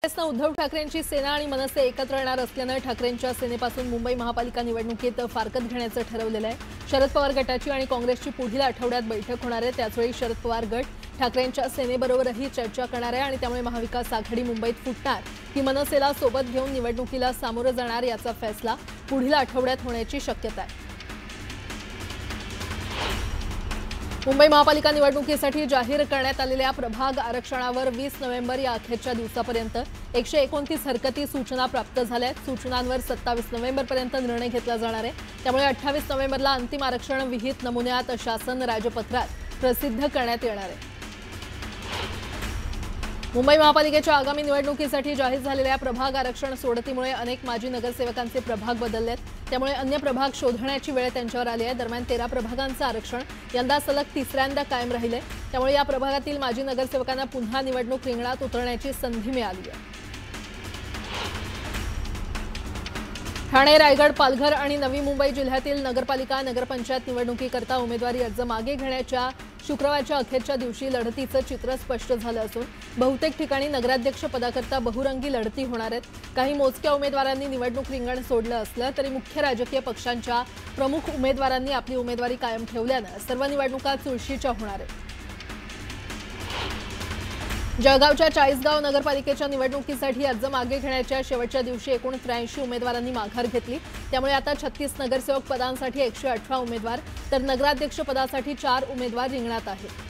उद्धव ठाकरेंची सेना आणि मनसे एकत्र येणार असल्याने ठाकरेंच्या सेनेपासून मुंबई महापालिका निवडणुकीत फारकत घेण्याचं ठरवलेलं आहे। शरद पवार गटाची आणि काँग्रेसची पुढील आठवड्यात बैठक होणार आहे। त्याचवेळी शरद पवार गट ठाकरेंच्या सेनेबरोबरही चर्चा करणार आहे आणि त्यामुळे महाविकास आघाडी मुंबईत फुटणार की मनसेला सोबत घेऊन निवडणुकीला सामोरं जाणार याचा फैसला पुढील आठवड्यात होण्याची शक्यता आहे। मुंबई महापालिका निवडणुकीसाठी जाहीर करण्यात आलेल्या प्रभाग आरक्षणावर 20 नोव्हेंबर या अखेरच्या दिवसापर्यंत 129 हरकती सूचना प्राप्त झाल्या आहेत। सूचनांवर 27 नोव्हेंबरपर्यंत निर्णय घेतला जाणार आहे। त्यामुळे 28 नोव्हेंबरला अंतिम आरक्षण विहित नमुन्यात शासन राजपत्रात प्रसिद्ध करण्यात येणार आहे। मुंबई महापालिकेच्या आगामी निवडणुकीसाठी जाहीर झालेल्या प्रभाग आरक्षण सोडतीमुळे अनेक माजी नगरसेवकांचे प्रभाग बदललेत। त्यामुळे अन्य प्रभाग शोधण्याची वेळ त्यांच्यावर आली आहे। दरम्यान 13 प्रभागांचं आरक्षण यंदा सलग तिसऱ्यांदा कायम राहिले। त्यामुळे या प्रभागातील माजी नगरसेवकांना पुन्हा निवडणूक रिंगणात उतरण्याची संधी मिळाली आहे। ठाणे, रायगड, पालघर आणि नवी मुंबई जिल्ह्यातील नगरपालिका नगरपंचायत निवडणुकीकरता उमेदवारी अर्ज मागे घेण्याच्या शुक्रवारच्या अखेरच्या दिवशी लढतीचं चित्र स्पष्ट झालं असून बहुतेक ठिकाणी नगराध्यक्ष पदाकरता बहुरंगी लढती होणार आहेत। काही मोजक्या उमेदवारांनी निवडणूक रिंगण सोडलं असलं तरी मुख्य राजकीय पक्षांच्या प्रमुख उमेदवारांनी आपली उमेदवारी कायम ठेवल्यानं सर्व निवडणुका चुरशीच्या होणार आहेत। जळगावच्या चाळीसगाव नगरपालिकेच्या निवडणुकीसाठी अर्ज मागे घेण्याच्या शेवटच्या दिवशी एकूण 83 उमेदवारांनी माघार घेतली। त्यामुळे आता 36 नगरसेवक पदांसाठी 118 उमेदवार तर नगराध्यक्ष पदासाठी 4 उमेदवार रिंगणात आहेत।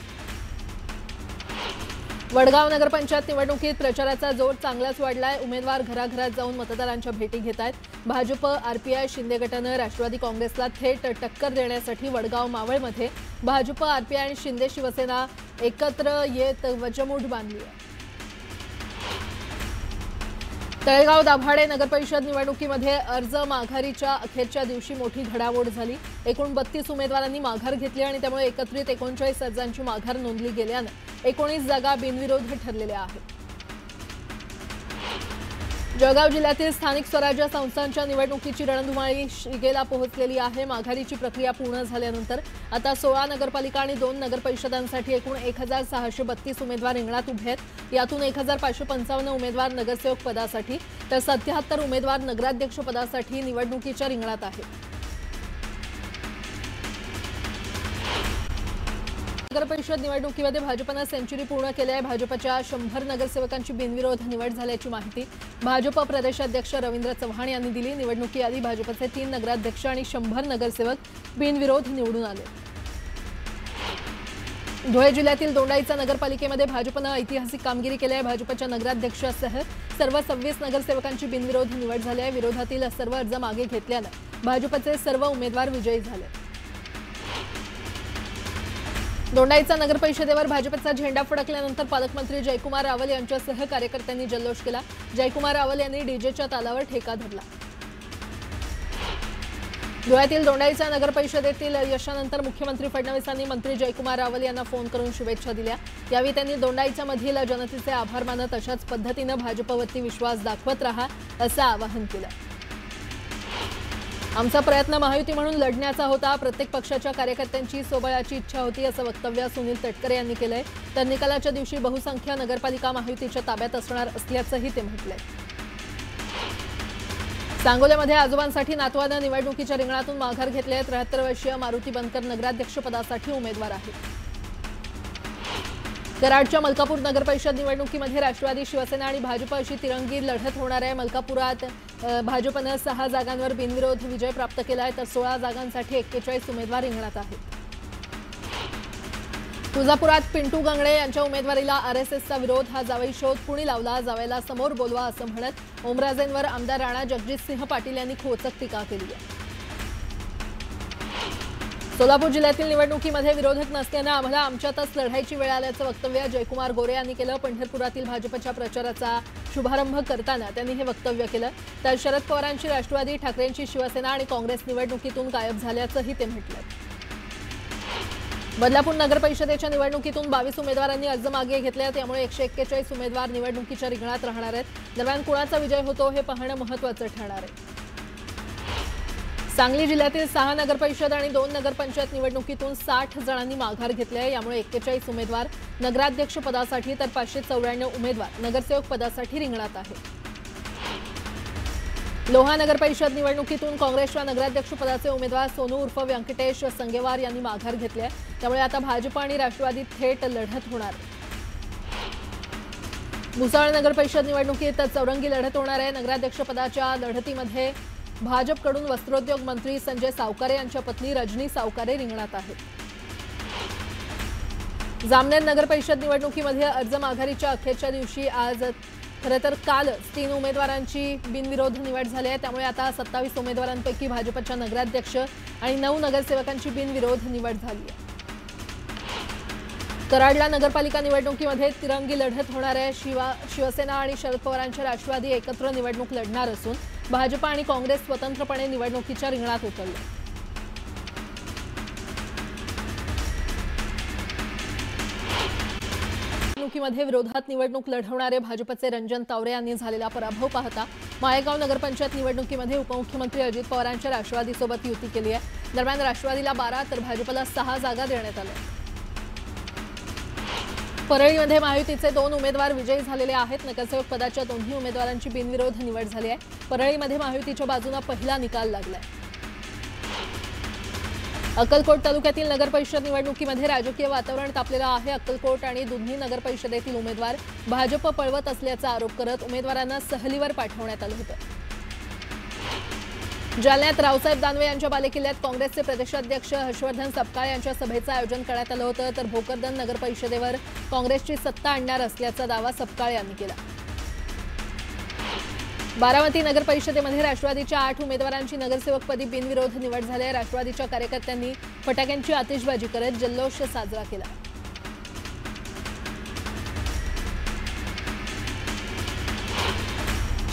वडगाव नगरपंचायत निवडणुकीत प्रचाराचा जोर चांगलाच वाढलाय। उमेदवार घराघरात जाऊन मतदारांच्या भेटी घेत आहेत। भाजप, आरपीआय, शिंदे गटानं राष्ट्रवादी काँग्रेसला थेट टक्कर देण्यासाठी वडगाव मावळमध्ये भाजप, आरपीआय आणि शिंदे शिवसेना एकत्र येत वज्रमूठ बांधली आहे। तळेगाव दाभाडे नगरपरिषद निवडणुकीमध्ये अर्ज माघारीच्या अखेरच्या दिवशी मोठी घडामोड झाली। एकूण 32 उमेदवारांनी माघार घेतली आणि त्यामुळे एकत्रित 39 अर्जांची माघार नोंदली गेल्यानं 19 जागा बिनविरोध ठरलेल्या आहेत। जळगाव जिल्ह्यातील स्थानिक स्वराज्य संस्थांच्या निवडणुकीची रणधुमाळी शिगेला पोहोचलेली आहे। माघारीची प्रक्रिया पूर्ण झाल्यानंतर आता 16 नगरपालिका आणि 2 नगरपरिषदांसाठी एकूण 1632 उमेदवार रिंगणात उभे आहेत। यातून 1555 उमेदवार नगरसेवक पदासाठी तर 77 उमेदवार नगराध्यक्ष पदासाठी निवडणुकीच्या रिंगणात आहेत। नगरपरिषद निवडणुकीमध्ये भाजपनं सेंचुरी पूर्ण केली आहे। भाजपच्या 100 नगरसेवकांची बिनविरोध निवड झाल्याची माहिती भाजप प्रदेशाध्यक्ष रवींद्र चव्हाण यांनी दिली। निवडणुकीआधी भाजपचे 3 नगराध्यक्ष आणि 100 नगरसेवक बिनविरोध निवडून आले। धुळे जिल्ह्यातील दोंडाईचा नगरपालिकेमध्ये भाजपनं ऐतिहासिक कामगिरी केली आहे। भाजपच्या नगराध्यक्षासह सर्व 26 नगरसेवकांची बिनविरोध निवड झाली आहे। विरोधातील सर्व अर्ज मागे घेतल्यानं भाजपचे सर्व उमेदवार विजयी झाले। दोंडाईचा नगरपरिषदेवर भाजपचा झेंडा फडकल्यानंतर पालकमंत्री जयकुमार रावल यांच्यासह कार्यकर्त्यांनी जल्लोष केला। जयकुमार रावल यांनी डीजेच्या तालावर ठेका धरला। धुळ्यातील दोंडाईच्या नगरपरिषदेतील यशानंतर मुख्यमंत्री फडणवीसांनी मंत्री जयकुमार रावल यांना फोन करून शुभेच्छा दिल्या। यावेळी त्यांनी दोंडाईच्या मधील जनतेचे आभार मानत अशाच पद्धतीने भाजपवरती विश्वास दाखवत राहा असं आवाहन केलं। आमचा प्रयत्न महायुती म्हणून लढण्याचा होता। प्रत्येक पक्षाच्या कार्यकर्त्यांची सोबळाची इच्छा होती असं वक्तव्य सुनील तटकरे यांनी केलंय। तर निकालाच्या दिवशी बहुसंख्य नगरपालिका महायुतीच्या ताब्यात असणार असल्याचंही ते म्हटलंय। सांगोल्यामध्ये आजोबांसाठी नातवानं निवडणुकीच्या रिंगणातून माघार घेतली आहे। 73 वर्षीय मारुती बनकर नगराध्यक्ष पदासाठी उमेदवार आहेत। कराडच्या मलकापूर नगरपरिषद निवडणुकीमध्ये राष्ट्रवादी, शिवसेना आणि भाजप अशी तिरंगी लढत होणार आहे। मलकापुरात भाजपनं 6 जागांवर बिनविरोध विजय प्राप्त केला आहे तर 16 जागांसाठी 41 उमेदवार रिंगणात आहेत। तुळजापुरात पिंटू गंगणे यांच्या उमेदवारीला आरएसएसचा विरोध। हा जावई शोध कुणी लावला, जावयाला समोर बोलवा असं म्हणत ओमराजेंवर आमदार राणा जगजितसिंह पाटील यांनी खोचक टीका केली आहे। सोलापूर जिल्ह्यातील निवडणुकीमध्ये विरोधक नसल्यानं आम्हाला आमच्यातच लढायची वेळ आल्याचं वक्तव्य जयकुमार गोरे यांनी केलं। पंढरपुरातील भाजपच्या प्रचाराचा शुभारंभ करताना त्यांनी हे वक्तव्य केलं। तर शरद पवारांची राष्ट्रवादी, ठाकरेंची शिवसेना आणि काँग्रेस निवडणुकीतून गायब झाल्याचंही ते म्हटलं। बदलापूर नगरपरिषदेच्या निवडणुकीतून 22 उमेदवारांनी अर्ज मागे घेतले। त्यामुळे 141 उमेदवार निवडणुकीच्या रिंगणात राहणार आहेत। दरम्यान कुणाचा विजय होतो हे पाहणं महत्त्वाचं ठरणार आहे। सांगली जिल्ह्यातील 6 नगरपरिषद आणि 2 नगरपंचायत निवडणुकीतून 60 जणांनी माघार घेतली आहे। यामुळे 41 उमेदवार नगराध्यक्ष पदासाठी तर 594 उमेदवार नगरसेवक पदासाठी रिंगणात आहेत। लोहा नगरपरिषद निवडणुकीतून काँग्रेसच्या नगराध्यक्ष पदाचे उमेदवार सोनू उर्फ व्यंकटेश संगेवार यांनी माघार घेतली आहे। त्यामुळे आता भाजप आणि राष्ट्रवादीत थेट लढत होणार आहे। मुसाळ नगरपरिषद निवडणुकीत चौरंगी लढत होणार आहे। नगराध्यक्ष पदाच्या लढतीमध्ये भाजपकडून वस्त्रोद्योग मंत्री संजय सावकारे यांच्या पत्नी रजनी सावकारे रिंगणात आहेत। जामनेर नगरपरिषद निवडणुकीमध्ये अर्ज माघारीच्या अखेरच्या दिवशी आज खरंतर कालच 3 उमेदवारांची बिनविरोध निवड झाली आहे। त्यामुळे आता 27 उमेदवारांपैकी भाजपच्या नगराध्यक्ष आणि 9 नगरसेवकांची बिनविरोध निवड झाली आहे। कराडला नगरपालिका निवडणुकीमध्ये तिरंगी लढत होणार आहे। शिवसेना आणि शरद पवारांच्या राष्ट्रवादी एकत्र निवडणूक लढणार असून भाजप आणि काँग्रेस स्वतंत्रपणे निवडणुकीच्या रिंगणात उतरले। निवडणुकीमध्ये विरोधात निवडणूक लढवणारे भाजपचे रंजन तावरे यांनी झालेला पराभव पाहता माळेगाव नगरपंचायत निवडणुकीमध्ये उपमुख्यमंत्री अजित पवारांच्या राष्ट्रवादीसोबत युती केली आहे। दरम्यान राष्ट्रवादीला 12 तर भाजपला 6 जागा देण्यात आल्या। परळीमध्ये महायुतीचे 2 उमेदवार विजयी झालेले आहेत। नगरसेवक पदाच्या दोन्ही उमेदवारांची बिनविरोध निवड झाली आहे। परळीमध्ये महायुतीच्या बाजूने पहिला निकाल लागलाय। अक्कलकोट तालुक्यातील नगरपरिषद निवडणुकीमध्ये राजकीय वातावरण तापलेलं आहे। अक्कलकोट आणि दुधनी नगरपरिषदेतील उमेदवार भाजप पळवत असल्याचा आरोप करत उमेदवारांना सहलीवर पाठवण्यात आलं होतं। जालन्यात रावसाहेब दानवे यांच्या बालेकिल्ल्यात काँग्रेसचे प्रदेशाध्यक्ष हर्षवर्धन सपकाळ यांच्या सभेचं आयोजन करण्यात आलं होतं। तर भोकरदन नगरपरिषदेवर काँग्रेसची सत्ता आणणार असल्याचा दावा सपकाळ यांनी केला। बारामती नगरपरिषदेमध्ये राष्ट्रवादीच्या 8 उमेदवारांची नगरसेवकपदी बिनविरोध निवड झाली आहे। राष्ट्रवादीच्या कार्यकर्त्यांनी फटाक्यांची आतिषबाजी करत जल्लोष साजरा केला।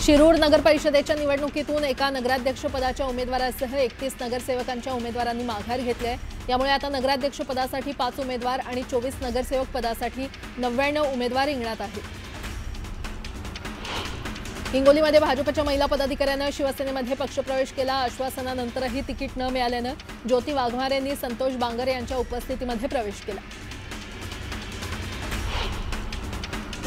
शिरूर नगरपरिषदेच्या निवडणुकीतून एका नगराध्यक्ष पदाच्या उमेदवारासह 31 नगरसेवकांच्या उमेदवारांनी माघार घेतली आहे। यामुळे आता नगराध्यक्ष पदासाठी 5 उमेदवार आणि 24 नगरसेवक पदासाठी 99 उमेदवार रिंगणात आहेत। हिंगोलीमध्ये भाजपच्या महिला पदाधिकाऱ्यांनी शिवसेनेमध्ये पक्षप्रवेश केला। आश्वासनानंतरही तिकीट न मिळाल्याने ज्योती वाघमारे यांनी संतोष बांगर यांच्या उपस्थितीमध्ये प्रवेश केला।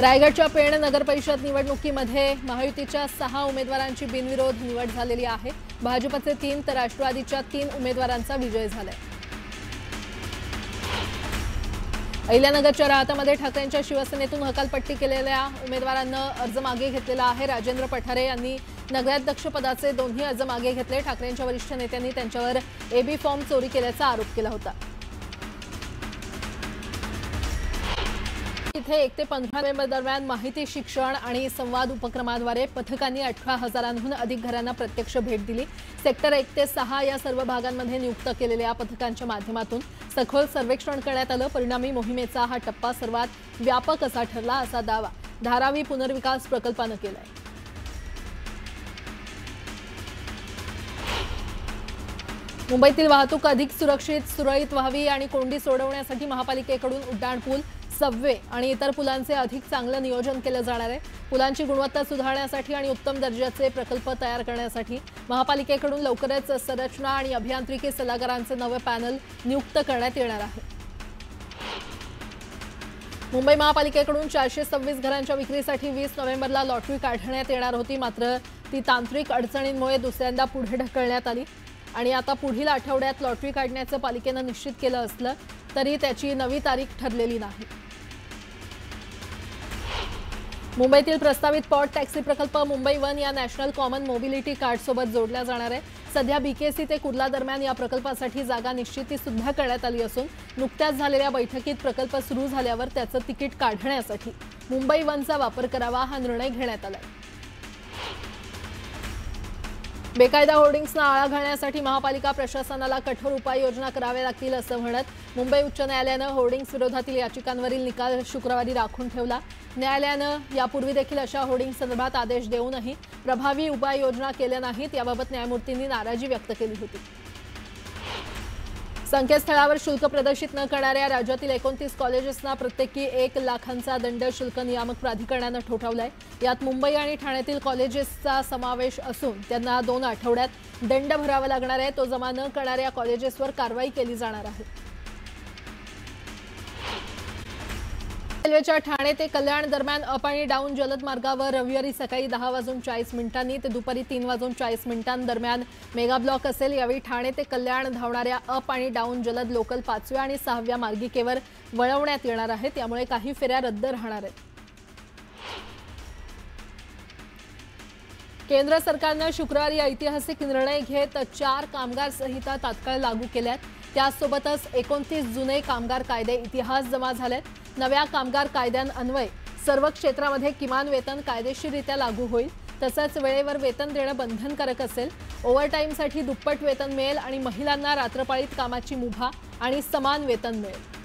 रायगडच्या पेण नगरपरिषद निवडणुकीमध्ये महायुतीच्या 6 उमेदवारांची बिनविरोध निवड झालेली आहे। भाजपचे 3 तर राष्ट्रवादीच्या 3 उमेदवारांचा विजय झालाय। अहिल्यानगरच्या राहतामध्ये ठाकरेंच्या शिवसेनेतून हकालपट्टी केलेल्या उमेदवारांना अर्ज मागे घेतलेला आहे। राजेंद्र पठारे यांनी नगराध्यक्ष पदाचे दोन्ही अर्ज मागे घेतले। ठाकरेंच्या वरिष्ठ नेत्यांनी त्यांच्यावर एबी फॉर्म चोरी केल्याचा आरोप केला होता। इथे 1 ते 15 नोव्हेंबर दरम्यान माहिती शिक्षण आणि संवाद उपक्रमाद्वारे पथकांनी 18,000हून अधिक घरांना प्रत्यक्ष भेट दिली। सेक्टर 1 ते 6 या सर्व भागांमध्ये नियुक्त केलेल्या पथकांच्या माध्यमातून सखोल सर्वेक्षण करण्यात आलं। परिणामी मोहिमेचा हा टप्पा सर्वात व्यापक असा ठरला असा दावा धारावी पुनर्विकास प्रकल्पाने केलाय। मुंबईतील वाहतूक अधिक सुरळीत व्हावी आणि कोंडी सोडवण्यासाठी महापालिकेकडून उड्डाणपूल, सबवे आणि इतर पुलांचे अधिक चांगलं नियोजन केलं जाणार आहे। पुलांची गुणवत्ता सुधारण्यासाठी आणि उत्तम दर्जाचे प्रकल्प तयार करण्यासाठी महापालिकेकडून लवकरच संरचना आणि अभियांत्रिकी सल्लागारांचे नवे पॅनल नियुक्त करण्यात येणार आहे। मुंबई महापालिकेकडून 426 घरांच्या विक्रीसाठी 20 नोव्हेंबरला लॉटरी काढण्यात येणार होती। मात्र ती तांत्रिक अडचणींमुळे दुसऱ्यांदा पुढे ढकलण्यात आली आणि आता पुढील आठवड्यात लॉटरी काढण्याचं पालिकेने निश्चित केलं असलं तरी त्याची नवी तारीख ठरलेली नाही। मुंबईतील प्रस्तावित पॉट टॅक्सी प्रकल्प मुंबई वन या नॅशनल कॉमन मोबिलिटी कार्डसोबत जोडला जाणार आहे। सध्या बीकेसी ते कुर्ला दरम्यान या प्रकल्पासाठी जागा निश्चिती सुद्धा करण्यात आली असून नुकत्याच झालेल्या बैठकीत प्रकल्प सुरू झाल्यावर त्याचं तिकीट काढण्यासाठी मुंबई वनचा वापर करावा हा निर्णय घेण्यात आला। बेकायदा होर्डिंग्सना आळा घालण्यासाठी महापालिका प्रशासनाला कठोर उपाययोजना कराव्या लागतील असं म्हणत मुंबई उच्च न्यायालयानं होर्डिंग्स विरोधातील याचिकांवरील निकाल शुक्रवारी राखून ठेवला। न्यायालयानं यापूर्वी देखील अशा होर्डिंग संदर्भात आदेश देऊनही प्रभावी उपाययोजना केल्या नाहीत। याबाबत न्यायमूर्तींनी नाराजी व्यक्त केली होती। संकेतस्थळावर शुल्क प्रदर्शित न करणाऱ्या राज्यातील 29 कॉलेजेसना प्रत्येकी 1 लाखांचा दंड शुल्क नियामक प्राधिकरणानं ठोठावलाय। यात मुंबई आणि ठाण्यातील कॉलेजेसचा समावेश असून त्यांना 2 आठवड्यात दंड भरावा लागणार आहे। तो जमा न करणाऱ्या कॉलेजेसवर कारवाई केली जाणार आहे। रेल्वेच्या ठाणे ते कल्याण दरम्यान अप आणि डाऊन जलद मार्गावर रविवारी सकाळी 10:40 ते दुपारी 3:40 दरम्यान मेगा ब्लॉक असेल। यावेळी ठाणे ते कल्याण धावणाऱ्या अप आणि डाऊन जलद लोकल 5व्या आणि 6व्या मार्गिकेवर वळवण्यात येणार आहेत। त्यामुळे काही फेऱ्या रद्द राहणार आहेत। केंद्र सरकारनं शुक्रवारी ऐतिहासिक निर्णय घेत 4 कामगार संहिता तात्काळ लागू केल्यात। त्यासोबतच 29 जुने कामगार कायदे इतिहास जमा झालेत। नव्या कामगार कायद्यांन्वये सर्व क्षेत्रामध्ये किमान वेतन कायदेशीररित्या लागू होईल। तसंच वेळेवर वेतन देणं बंधनकारक असेल। ओव्हरटाईमसाठी दुप्पट वेतन मिळेल आणि महिलांना रात्रपाळीत कामाची मुभा आणि समान वेतन मिळेल।